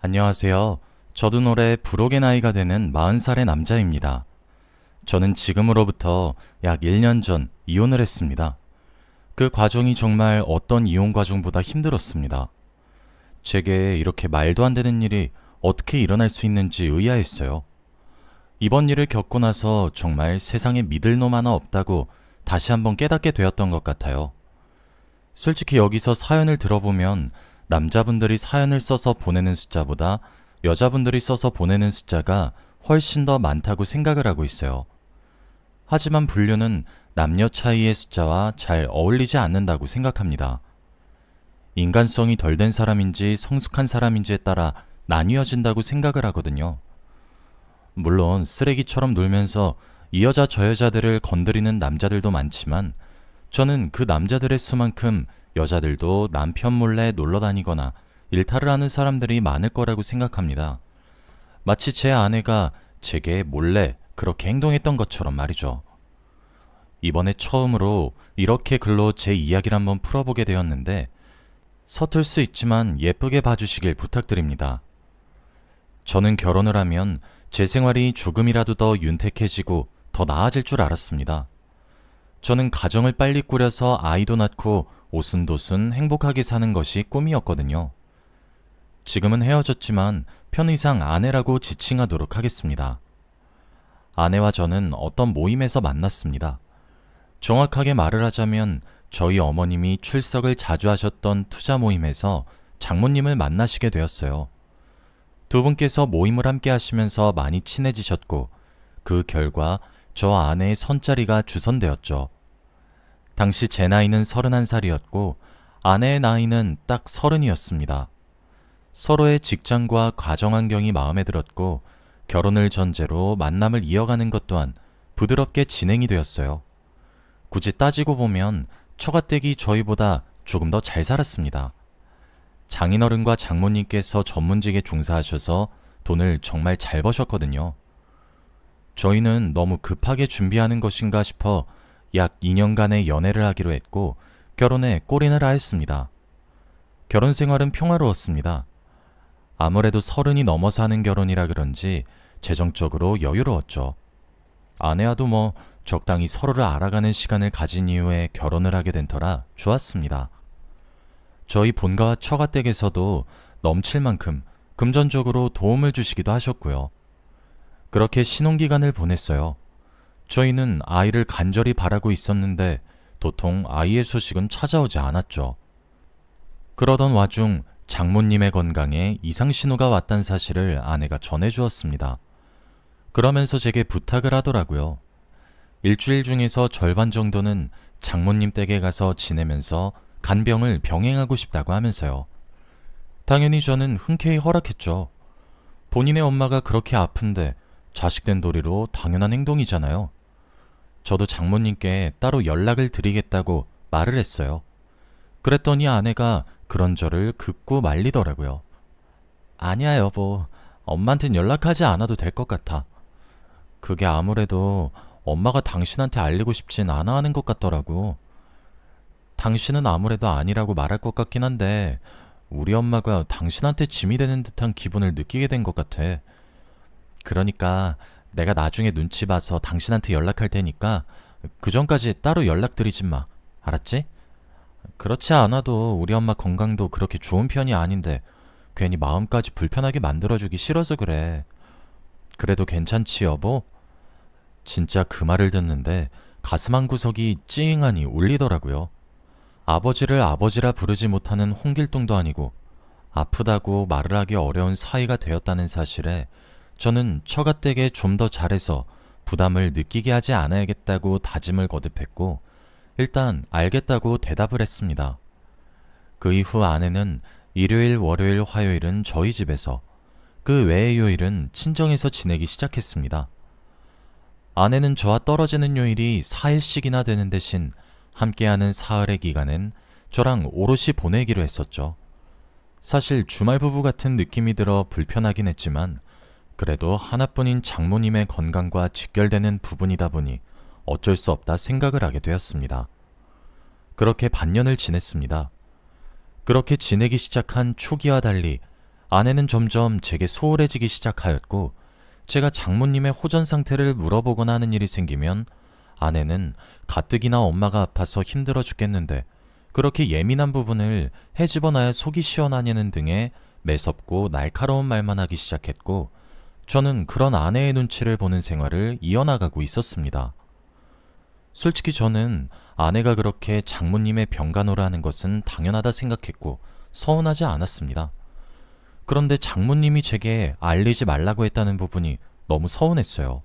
안녕하세요. 저도 올해 불혹의 나이가 되는 40살의 남자입니다. 저는 지금으로부터 약 1년 전 이혼을 했습니다. 그 과정이 정말 어떤 이혼 과정보다 힘들었습니다. 제게 이렇게 말도 안 되는 일이 어떻게 일어날 수 있는지 의아했어요. 이번 일을 겪고 나서 정말 세상에 믿을 놈 하나 없다고 다시 한번 깨닫게 되었던 것 같아요. 솔직히 여기서 사연을 들어보면 남자분들이 사연을 써서 보내는 숫자보다 여자분들이 써서 보내는 숫자가 훨씬 더 많다고 생각을 하고 있어요. 하지만 분류는 남녀 차이의 숫자와 잘 어울리지 않는다고 생각합니다. 인간성이 덜 된 사람인지 성숙한 사람인지에 따라 나뉘어진다고 생각을 하거든요. 물론 쓰레기처럼 놀면서 이 여자 저 여자들을 건드리는 남자들도 많지만 저는 그 남자들의 수만큼 여자들도 남편 몰래 놀러 다니거나 일탈을 하는 사람들이 많을 거라고 생각합니다. 마치 제 아내가 제게 몰래 그렇게 행동했던 것처럼 말이죠. 이번에 처음으로 이렇게 글로 제 이야기를 한번 풀어보게 되었는데 서툴 수 있지만 예쁘게 봐주시길 부탁드립니다. 저는 결혼을 하면 제 생활이 조금이라도 더 윤택해지고 더 나아질 줄 알았습니다. 저는 가정을 빨리 꾸려서 아이도 낳고 오순도순 행복하게 사는 것이 꿈이었거든요. 지금은 헤어졌지만 편의상 아내라고 지칭하도록 하겠습니다. 아내와 저는 어떤 모임에서 만났습니다. 정확하게 말을 하자면 저희 어머님이 출석을 자주 하셨던 투자 모임에서 장모님을 만나시게 되었어요. 두 분께서 모임을 함께 하시면서 많이 친해지셨고 그 결과 저 아내의 선자리가 주선되었죠. 당시 제 나이는 31살이었고 아내의 나이는 딱 30이었습니다. 서로의 직장과 가정 환경이 마음에 들었고 결혼을 전제로 만남을 이어가는 것 또한 부드럽게 진행이 되었어요. 굳이 따지고 보면 처가댁이 저희보다 조금 더 잘 살았습니다. 장인어른과 장모님께서 전문직에 종사하셔서 돈을 정말 잘 버셨거든요. 저희는 너무 급하게 준비하는 것인가 싶어 약 2년간의 연애를 하기로 했고 결혼에 골인을 하였습니다. 결혼 생활은 평화로웠습니다. 아무래도 30이 넘어서 하는 결혼이라 그런지 재정적으로 여유로웠죠. 아내와도 적당히 서로를 알아가는 시간을 가진 이후에 결혼을 하게 된 터라 좋았습니다. 저희 본가와 처가댁에서도 넘칠 만큼 금전적으로 도움을 주시기도 하셨고요. 그렇게 신혼기간을 보냈어요. 저희는 아이를 간절히 바라고 있었는데 도통 아이의 소식은 찾아오지 않았죠. 그러던 와중 장모님의 건강에 이상 신호가 왔다는 사실을 아내가 전해주었습니다. 그러면서 제게 부탁을 하더라고요. 일주일 중에서 절반 정도는 장모님 댁에 가서 지내면서 간병을 병행하고 싶다고 하면서요. 당연히 저는 흔쾌히 허락했죠. 본인의 엄마가 그렇게 아픈데 자식된 도리로 당연한 행동이잖아요. 저도 장모님께 따로 연락을 드리겠다고 말을 했어요. 그랬더니 아내가 그런 저를 긋고 말리더라고요. 아니야 여보, 엄마한텐 연락하지 않아도 될 것 같아. 그게 아무래도 엄마가 당신한테 알리고 싶진 않아 하는 것 같더라고. 당신은 아무래도 아니라고 말할 것 같긴 한데 우리 엄마가 당신한테 짐이 되는 듯한 기분을 느끼게 된 것 같아. 그러니까 내가 나중에 눈치 봐서 당신한테 연락할 테니까 그 전까지 따로 연락드리지 마. 알았지? 그렇지 않아도 우리 엄마 건강도 그렇게 좋은 편이 아닌데 괜히 마음까지 불편하게 만들어주기 싫어서 그래. 그래도 괜찮지 여보? 진짜 그 말을 듣는데 가슴 한 구석이 찡하니 울리더라고요. 아버지를 아버지라 부르지 못하는 홍길동도 아니고 아프다고 말을 하기 어려운 사이가 되었다는 사실에 저는 처가댁에 좀 더 잘해서 부담을 느끼게 하지 않아야겠다고 다짐을 거듭했고 일단 알겠다고 대답을 했습니다. 그 이후 아내는 일요일, 월요일, 화요일은 저희 집에서 그 외의 요일은 친정에서 지내기 시작했습니다. 아내는 저와 떨어지는 요일이 4일씩이나 되는 대신 함께하는 사흘의 기간엔 저랑 오롯이 보내기로 했었죠. 사실 주말 부부 같은 느낌이 들어 불편하긴 했지만 그래도 하나뿐인 장모님의 건강과 직결되는 부분이다 보니 어쩔 수 없다 생각을 하게 되었습니다. 그렇게 반년을 지냈습니다. 그렇게 지내기 시작한 초기와 달리 아내는 점점 제게 소홀해지기 시작하였고, 제가 장모님의 호전 상태를 물어보거나 하는 일이 생기면 아내는 가뜩이나 엄마가 아파서 힘들어 죽겠는데 그렇게 예민한 부분을 헤집어놔야 속이 시원하냐는 등의 매섭고 날카로운 말만 하기 시작했고, 저는 그런 아내의 눈치를 보는 생활을 이어나가고 있었습니다. 솔직히 저는 아내가 그렇게 장모님의 병간호를 하는 것은 당연하다 생각했고 서운하지 않았습니다. 그런데 장모님이 제게 알리지 말라고 했다는 부분이 너무 서운했어요.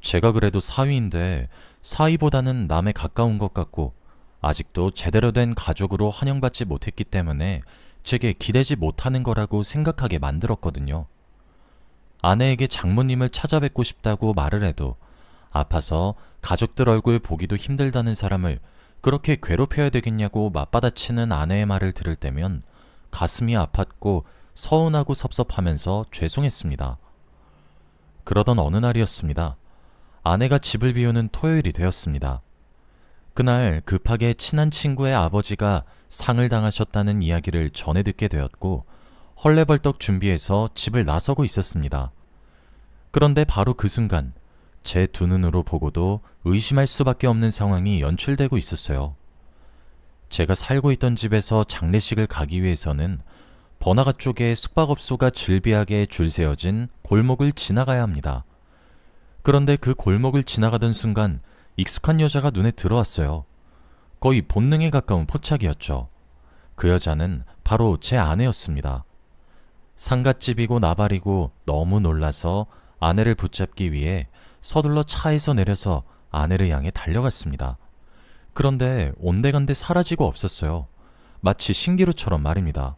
제가 그래도 사위인데 사위보다는 남에 가까운 것 같고 아직도 제대로 된 가족으로 환영받지 못했기 때문에 제게 기대지 못하는 거라고 생각하게 만들었거든요. 아내에게 장모님을 찾아뵙고 싶다고 말을 해도 아파서 가족들 얼굴 보기도 힘들다는 사람을 그렇게 괴롭혀야 되겠냐고 맞받아치는 아내의 말을 들을 때면 가슴이 아팠고 서운하고 섭섭하면서 죄송했습니다. 그러던 어느 날이었습니다. 아내가 집을 비우는 토요일이 되었습니다. 그날 급하게 친한 친구의 아버지가 상을 당하셨다는 이야기를 전해 듣게 되었고 헐레벌떡 준비해서 집을 나서고 있었습니다. 그런데 바로 그 순간 제 두 눈으로 보고도 의심할 수밖에 없는 상황이 연출되고 있었어요. 제가 살고 있던 집에서 장례식을 가기 위해서는 번화가 쪽에 숙박업소가 즐비하게 줄 세워진 골목을 지나가야 합니다. 그런데 그 골목을 지나가던 순간 익숙한 여자가 눈에 들어왔어요. 거의 본능에 가까운 포착이었죠. 그 여자는 바로 제 아내였습니다. 상갓집이고 나발이고 너무 놀라서 아내를 붙잡기 위해 서둘러 차에서 내려서 아내를 향해 달려갔습니다. 그런데 온데간데 사라지고 없었어요. 마치 신기루처럼 말입니다.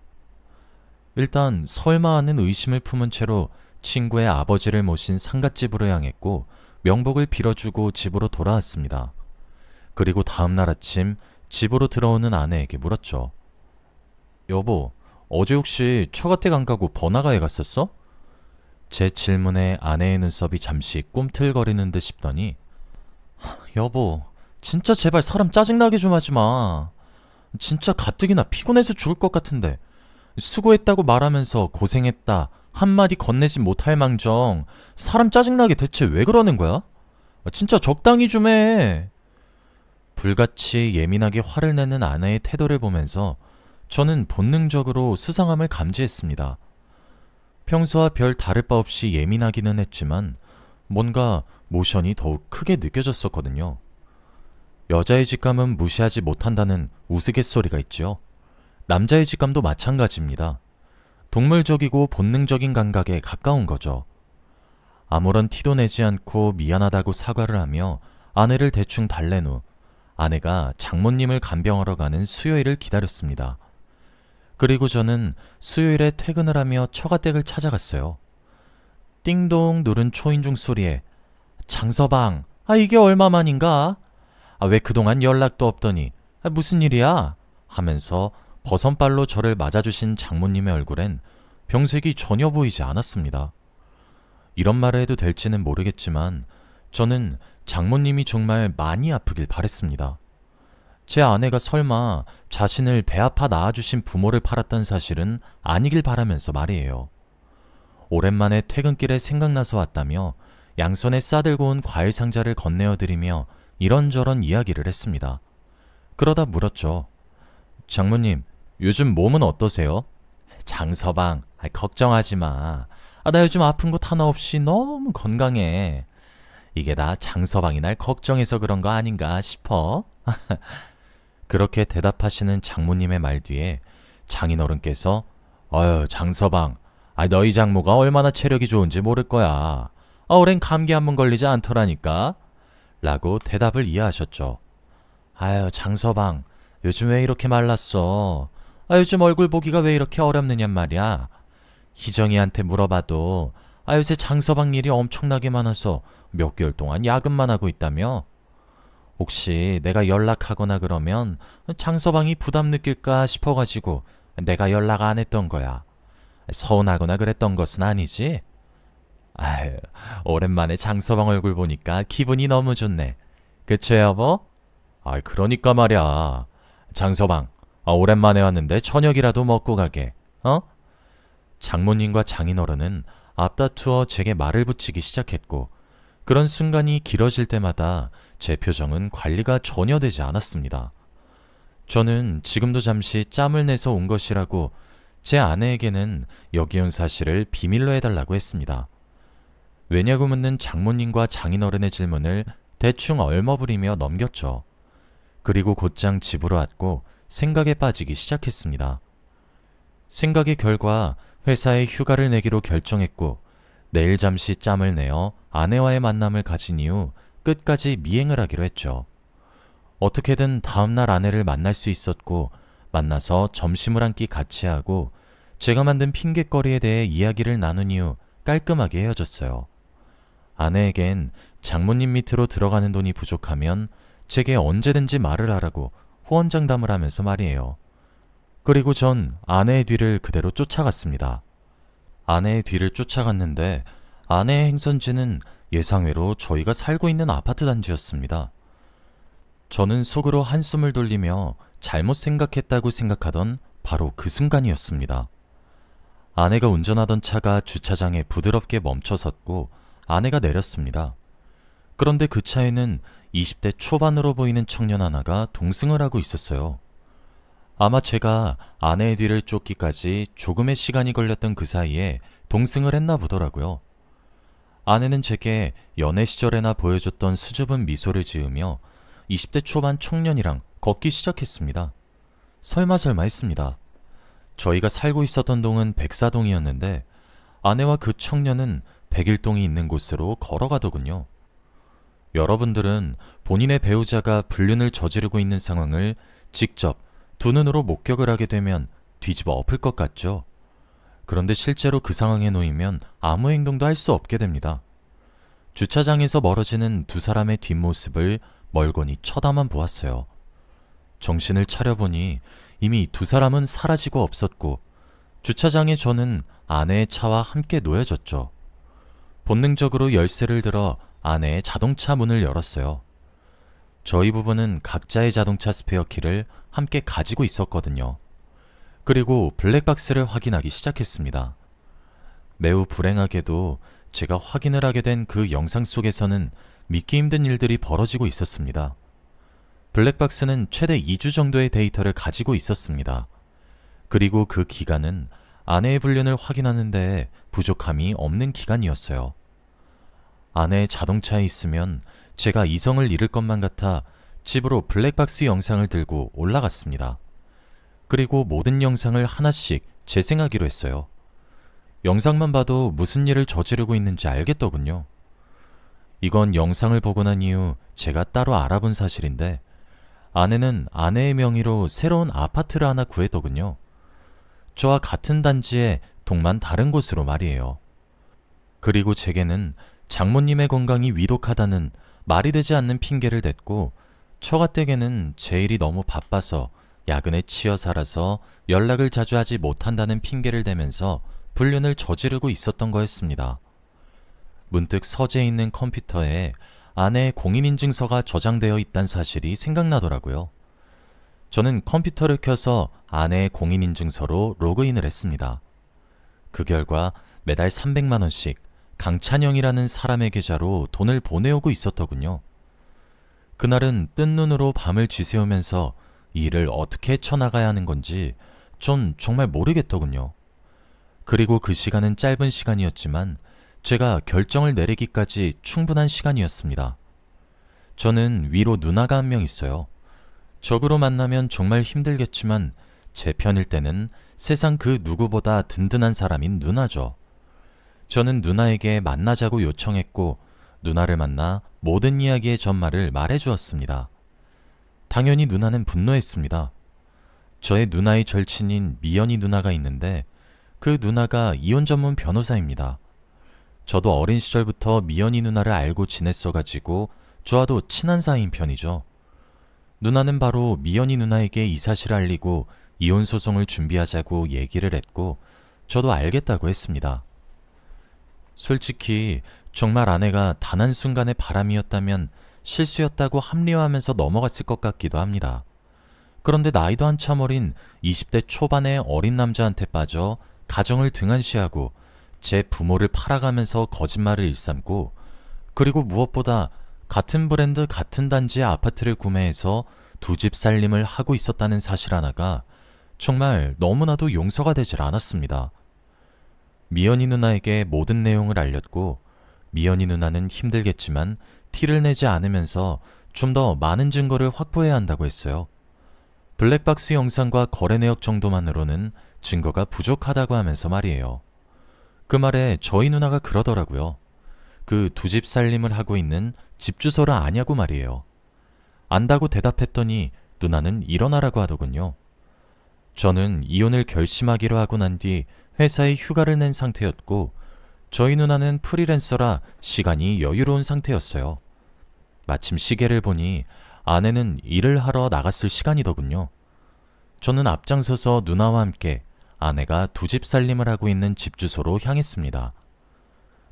일단 설마 하는 의심을 품은 채로 친구의 아버지를 모신 상갓집으로 향했고 명복을 빌어주고 집으로 돌아왔습니다. 그리고 다음날 아침 집으로 들어오는 아내에게 물었죠. 여보, 어제 혹시 처갓댁 안 가고 번화가에 갔었어? 제 질문에 아내의 눈썹이 잠시 꿈틀거리는 듯 싶더니 여보, 진짜 제발 사람 짜증나게 좀 하지 마. 진짜 가뜩이나 피곤해서 죽을 것 같은데 수고했다고 말하면서 고생했다 한마디 건네지 못할 망정 사람 짜증나게 대체 왜 그러는 거야? 진짜 적당히 좀 해. 불같이 예민하게 화를 내는 아내의 태도를 보면서 저는 본능적으로 수상함을 감지했습니다. 평소와 별 다를 바 없이 예민하기는 했지만 뭔가 모션이 더욱 크게 느껴졌었거든요. 여자의 직감은 무시하지 못한다는 우스갯소리가 있죠. 남자의 직감도 마찬가지입니다. 동물적이고 본능적인 감각에 가까운 거죠. 아무런 티도 내지 않고 미안하다고 사과를 하며 아내를 대충 달랜 후 아내가 장모님을 간병하러 가는 수요일을 기다렸습니다. 그리고 저는 수요일에 퇴근을 하며 처가댁을 찾아갔어요. 띵동 누른 초인종 소리에 장서방, 이게 얼마만인가? 왜 그동안 연락도 없더니 무슨 일이야? 하면서 버선발로 저를 맞아주신 장모님의 얼굴엔 병색이 전혀 보이지 않았습니다. 이런 말을 해도 될지는 모르겠지만 저는 장모님이 정말 많이 아프길 바랬습니다. 제 아내가 설마 자신을 배 아파 낳아주신 부모를 팔았던 사실은 아니길 바라면서 말이에요. 오랜만에 퇴근길에 생각나서 왔다며 양손에 싸들고 온 과일 상자를 건네어드리며 이런저런 이야기를 했습니다. 그러다 물었죠. 장모님, 요즘 몸은 어떠세요? 장서방, 걱정하지 마. 나 요즘 아픈 곳 하나 없이 너무 건강해. 이게 다 장서방이 날 걱정해서 그런 거 아닌가 싶어. 그렇게 대답하시는 장모님의 말 뒤에 장인어른께서 장서방, 너희 장모가 얼마나 체력이 좋은지 모를 거야. 오랜 감기 한 번 걸리지 않더라니까. 라고 대답을 이해하셨죠. 장서방, 요즘 왜 이렇게 말랐어? 요즘 얼굴 보기가 왜 이렇게 어렵느냔 말이야. 희정이한테 물어봐도 요새 장서방 일이 엄청나게 많아서 몇 개월 동안 야근만 하고 있다며? 혹시 내가 연락하거나 그러면 장서방이 부담 느낄까 싶어가지고 내가 연락 안 했던 거야. 서운하거나 그랬던 것은 아니지? 오랜만에 장서방 얼굴 보니까 기분이 너무 좋네. 그쵸 여보? 그러니까 말이야. 장서방, 오랜만에 왔는데 저녁이라도 먹고 가게. 장모님과 장인어른은 앞다투어 제게 말을 붙이기 시작했고 그런 순간이 길어질 때마다 제 표정은 관리가 전혀 되지 않았습니다. 저는 지금도 잠시 짬을 내서 온 것이라고 제 아내에게는 여기 온 사실을 비밀로 해달라고 했습니다. 왜냐고 묻는 장모님과 장인어른의 질문을 대충 얼머부리며 넘겼죠. 그리고 곧장 집으로 왔고 생각에 빠지기 시작했습니다. 생각의 결과 회사에 휴가를 내기로 결정했고 내일 잠시 짬을 내어 아내와의 만남을 가진 이후 끝까지 미행을 하기로 했죠. 어떻게든 다음날 아내를 만날 수 있었고 만나서 점심을 한 끼 같이 하고 제가 만든 핑곗거리에 대해 이야기를 나눈 이후 깔끔하게 헤어졌어요. 아내에겐 장모님 밑으로 들어가는 돈이 부족하면 제게 언제든지 말을 하라고 호언장담을 하면서 말이에요. 그리고 전 아내의 뒤를 그대로 쫓아갔습니다. 아내의 뒤를 쫓아갔는데 아내의 행선지는 예상외로 저희가 살고 있는 아파트 단지였습니다. 저는 속으로 한숨을 돌리며 잘못 생각했다고 생각하던 바로 그 순간이었습니다. 아내가 운전하던 차가 주차장에 부드럽게 멈춰 섰고 아내가 내렸습니다. 그런데 그 차에는 20대 초반으로 보이는 청년 하나가 동승을 하고 있었어요. 아마 제가 아내의 뒤를 쫓기까지 조금의 시간이 걸렸던 그 사이에 동승을 했나 보더라고요. 아내는 제게 연애 시절에나 보여줬던 수줍은 미소를 지으며 20대 초반 청년이랑 걷기 시작했습니다. 설마 했습니다. 저희가 살고 있었던 동은 백사동이었는데 아내와 그 청년은 백일동이 있는 곳으로 걸어가더군요. 여러분들은 본인의 배우자가 불륜을 저지르고 있는 상황을 직접 두 눈으로 목격을 하게 되면 뒤집어 엎을 것 같죠? 그런데 실제로 그 상황에 놓이면 아무 행동도 할 수 없게 됩니다. 주차장에서 멀어지는 두 사람의 뒷모습을 멀거니 쳐다만 보았어요. 정신을 차려보니 이미 두 사람은 사라지고 없었고 주차장에 저는 아내의 차와 함께 놓여졌죠. 본능적으로 열쇠를 들어 아내의 자동차 문을 열었어요. 저희 부부는 각자의 자동차 스페어키를 함께 가지고 있었거든요. 그리고 블랙박스를 확인하기 시작했습니다. 매우 불행하게도 제가 확인을 하게 된 그 영상 속에서는 믿기 힘든 일들이 벌어지고 있었습니다. 블랙박스는 최대 2주 정도의 데이터를 가지고 있었습니다. 그리고 그 기간은 아내의 불륜을 확인하는 데 부족함이 없는 기간이었어요. 아내의 자동차에 있으면 제가 이성을 잃을 것만 같아 집으로 블랙박스 영상을 들고 올라갔습니다. 그리고 모든 영상을 하나씩 재생하기로 했어요. 영상만 봐도 무슨 일을 저지르고 있는지 알겠더군요. 이건 영상을 보고 난 이후 제가 따로 알아본 사실인데 아내는 아내의 명의로 새로운 아파트를 하나 구했더군요. 저와 같은 단지에 동만 다른 곳으로 말이에요. 그리고 제게는 장모님의 건강이 위독하다는 말이 되지 않는 핑계를 댔고 처가댁에는 제 일이 너무 바빠서 야근에 치여 살아서 연락을 자주 하지 못한다는 핑계를 대면서 불륜을 저지르고 있었던 거였습니다. 문득 서재에 있는 컴퓨터에 아내의 공인인증서가 저장되어 있다는 사실이 생각나더라고요. 저는 컴퓨터를 켜서 아내의 공인인증서로 로그인을 했습니다. 그 결과 매달 300만 원씩 강찬영이라는 사람의 계좌로 돈을 보내오고 있었더군요. 그날은 뜬 눈으로 밤을 지새우면서 이 일을 어떻게 헤쳐나가야 하는 건지 전 정말 모르겠더군요. 그리고 그 시간은 짧은 시간이었지만 제가 결정을 내리기까지 충분한 시간이었습니다. 저는 위로 누나가 한 명 있어요. 적으로 만나면 정말 힘들겠지만 제 편일 때는 세상 그 누구보다 든든한 사람인 누나죠. 저는 누나에게 만나자고 요청했고 누나를 만나 모든 이야기의 전말을 말해주었습니다. 당연히 누나는 분노했습니다. 저의 누나의 절친인 미연이 누나가 있는데 그 누나가 이혼 전문 변호사입니다. 저도 어린 시절부터 미연이 누나를 알고 지냈어가지고 저와도 친한 사이인 편이죠. 누나는 바로 미연이 누나에게 이 사실을 알리고 이혼 소송을 준비하자고 얘기를 했고 저도 알겠다고 했습니다. 솔직히 정말 아내가 단 한순간의 바람이었다면 실수였다고 합리화하면서 넘어갔을 것 같기도 합니다. 그런데 나이도 한참 어린 20대 초반의 어린 남자한테 빠져 가정을 등한시하고 제 부모를 팔아가면서 거짓말을 일삼고, 그리고 무엇보다 같은 브랜드 같은 단지의 아파트를 구매해서 두 집 살림을 하고 있었다는 사실 하나가 정말 너무나도 용서가 되질 않았습니다. 미연이 누나에게 모든 내용을 알렸고, 미연이 누나는 힘들겠지만 티를 내지 않으면서 좀 더 많은 증거를 확보해야 한다고 했어요. 블랙박스 영상과 거래 내역 정도만으로는 증거가 부족하다고 하면서 말이에요. 그 말에 저희 누나가 그러더라고요. 그 두 집 살림을 하고 있는 집 주소를 아냐고 말이에요. 안다고 대답했더니 누나는 일어나라고 하더군요. 저는 이혼을 결심하기로 하고 난 뒤 회사에 휴가를 낸 상태였고, 저희 누나는 프리랜서라 시간이 여유로운 상태였어요. 마침 시계를 보니 아내는 일을 하러 나갔을 시간이더군요. 저는 앞장서서 누나와 함께 아내가 두 집 살림을 하고 있는 집 주소로 향했습니다.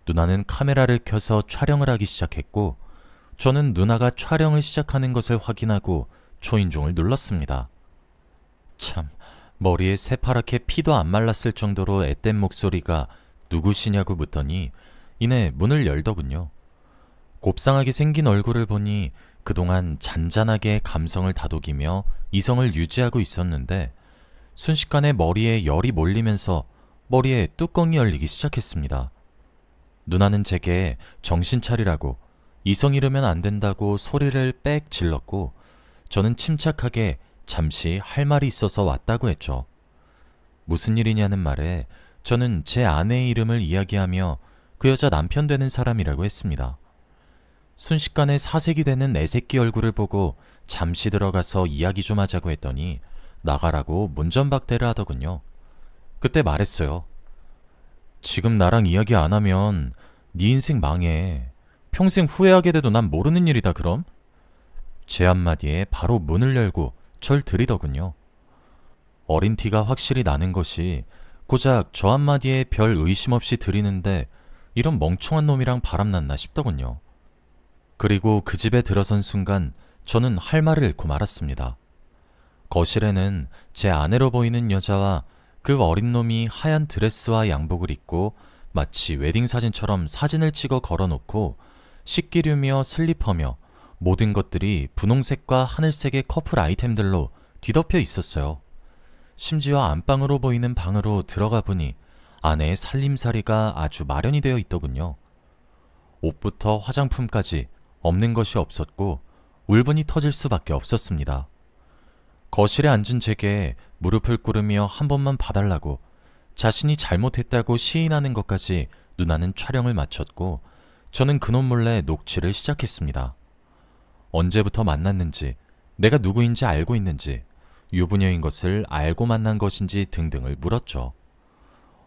누나는 카메라를 켜서 촬영을 하기 시작했고, 저는 누나가 촬영을 시작하는 것을 확인하고 초인종을 눌렀습니다. 참, 머리에 새파랗게 피도 안 말랐을 정도로 앳된 목소리가 누구시냐고 묻더니 이내 문을 열더군요. 곱상하게 생긴 얼굴을 보니 그동안 잔잔하게 감성을 다독이며 이성을 유지하고 있었는데, 순식간에 머리에 열이 몰리면서 머리에 뚜껑이 열리기 시작했습니다. 누나는 제게 정신 차리라고, 이성 잃으면 안 된다고 소리를 빽 질렀고, 저는 침착하게 잠시 할 말이 있어서 왔다고 했죠. 무슨 일이냐는 말에 저는 제 아내의 이름을 이야기하며 그 여자 남편 되는 사람이라고 했습니다. 순식간에 사색이 되는 애새끼 얼굴을 보고 잠시 들어가서 이야기 좀 하자고 했더니 나가라고 문전박대를 하더군요. 그때 말했어요. 지금 나랑 이야기 안 하면 네 인생 망해. 평생 후회하게 돼도 난 모르는 일이다 그럼? 제 한마디에 바로 문을 열고 절 들이더군요. 어린 티가 확실히 나는 것이 고작 저 한마디에 별 의심 없이 들이는데 이런 멍청한 놈이랑 바람났나 싶더군요. 그리고 그 집에 들어선 순간 저는 할 말을 잃고 말았습니다. 거실에는 제 아내로 보이는 여자와 그 어린 놈이 하얀 드레스와 양복을 입고 마치 웨딩 사진처럼 사진을 찍어 걸어놓고 식기류며 슬리퍼며 모든 것들이 분홍색과 하늘색의 커플 아이템들로 뒤덮여 있었어요. 심지어 안방으로 보이는 방으로 들어가 보니 아내의 살림살이가 아주 마련이 되어 있더군요. 옷부터 화장품까지 없는 것이 없었고 울분이 터질 수밖에 없었습니다. 거실에 앉은 제게 무릎을 꿇으며 한 번만 봐달라고, 자신이 잘못했다고 시인하는 것까지 누나는 촬영을 마쳤고, 저는 그놈 몰래 녹취를 시작했습니다. 언제부터 만났는지, 내가 누구인지 알고 있는지, 유부녀인 것을 알고 만난 것인지 등등을 물었죠.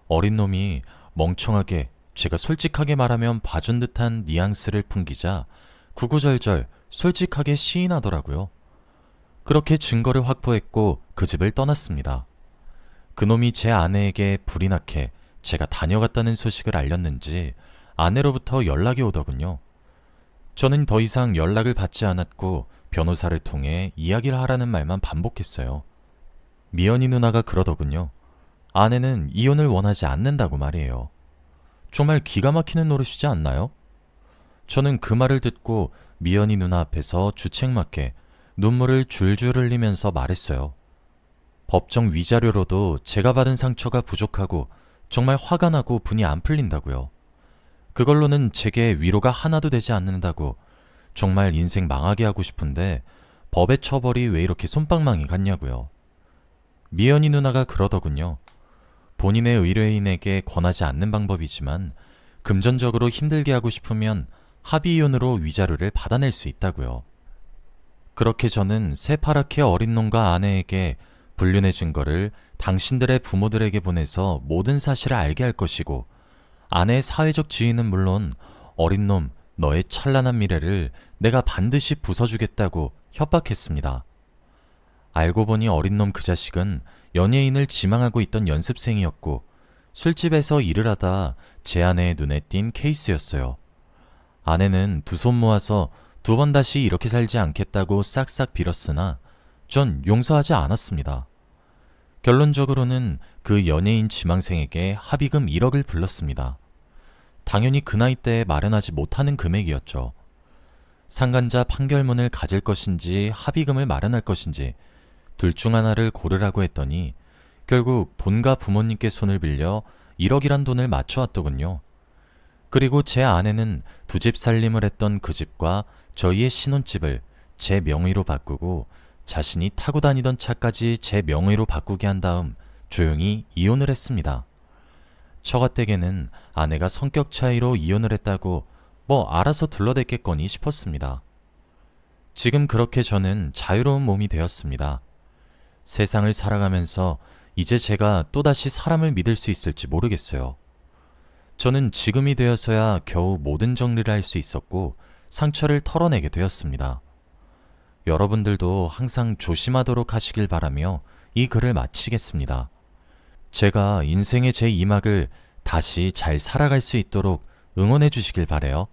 어린 놈이 멍청하게 제가 솔직하게 말하면 봐준 듯한 뉘앙스를 풍기자 구구절절 솔직하게 시인하더라고요. 그렇게 증거를 확보했고 그 집을 떠났습니다. 그놈이 제 아내에게 불이 나게 제가 다녀갔다는 소식을 알렸는지 아내로부터 연락이 오더군요. 저는 더 이상 연락을 받지 않았고 변호사를 통해 이야기를 하라는 말만 반복했어요. 미연이 누나가 그러더군요. 아내는 이혼을 원하지 않는다고 말이에요. 정말 기가 막히는 노릇이지 않나요? 저는 그 말을 듣고 미연이 누나 앞에서 주책맞게 눈물을 줄줄 흘리면서 말했어요. 법정 위자료로도 제가 받은 상처가 부족하고 정말 화가 나고 분이 안 풀린다고요. 그걸로는 제게 위로가 하나도 되지 않는다고, 정말 인생 망하게 하고 싶은데 법의 처벌이 왜 이렇게 솜방망이 같냐고요. 미연이 누나가 그러더군요. 본인의 의뢰인에게 권하지 않는 방법이지만 금전적으로 힘들게 하고 싶으면 합의이혼으로 위자료를 받아낼 수 있다고요. 그렇게 저는 새파랗게 어린 놈과 아내에게 불륜의 증거를 당신들의 부모들에게 보내서 모든 사실을 알게 할 것이고, 아내의 사회적 지위는 물론 어린 놈 너의 찬란한 미래를 내가 반드시 부숴주겠다고 협박했습니다. 알고 보니 어린 놈 그 자식은 연예인을 지망하고 있던 연습생이었고 술집에서 일을 하다 제 아내의 눈에 띈 케이스였어요. 아내는 두 손 모아서 두 번 다시 이렇게 살지 않겠다고 싹싹 빌었으나 전 용서하지 않았습니다. 결론적으로는 그 연예인 지망생에게 합의금 1억을 불렀습니다. 당연히 그 나이 때에 마련하지 못하는 금액이었죠. 상간자 판결문을 가질 것인지 합의금을 마련할 것인지 둘 중 하나를 고르라고 했더니 결국 본가 부모님께 손을 빌려 1억이란 돈을 맞춰왔더군요. 그리고 제 아내는 두 집 살림을 했던 그 집과 저희의 신혼집을 제 명의로 바꾸고 자신이 타고 다니던 차까지 제 명의로 바꾸게 한 다음 조용히 이혼을 했습니다. 처가댁에는 아내가 성격 차이로 이혼을 했다고 뭐 알아서 둘러댔겠거니 싶었습니다. 지금 그렇게 저는 자유로운 몸이 되었습니다. 세상을 살아가면서 이제 제가 또다시 사람을 믿을 수 있을지 모르겠어요. 저는 지금이 되어서야 겨우 모든 정리를 할 수 있었고 상처를 털어내게 되었습니다. 여러분들도 항상 조심하도록 하시길 바라며 이 글을 마치겠습니다. 제가 인생의 제 2막을 다시 잘 살아갈 수 있도록 응원해 주시길 바래요.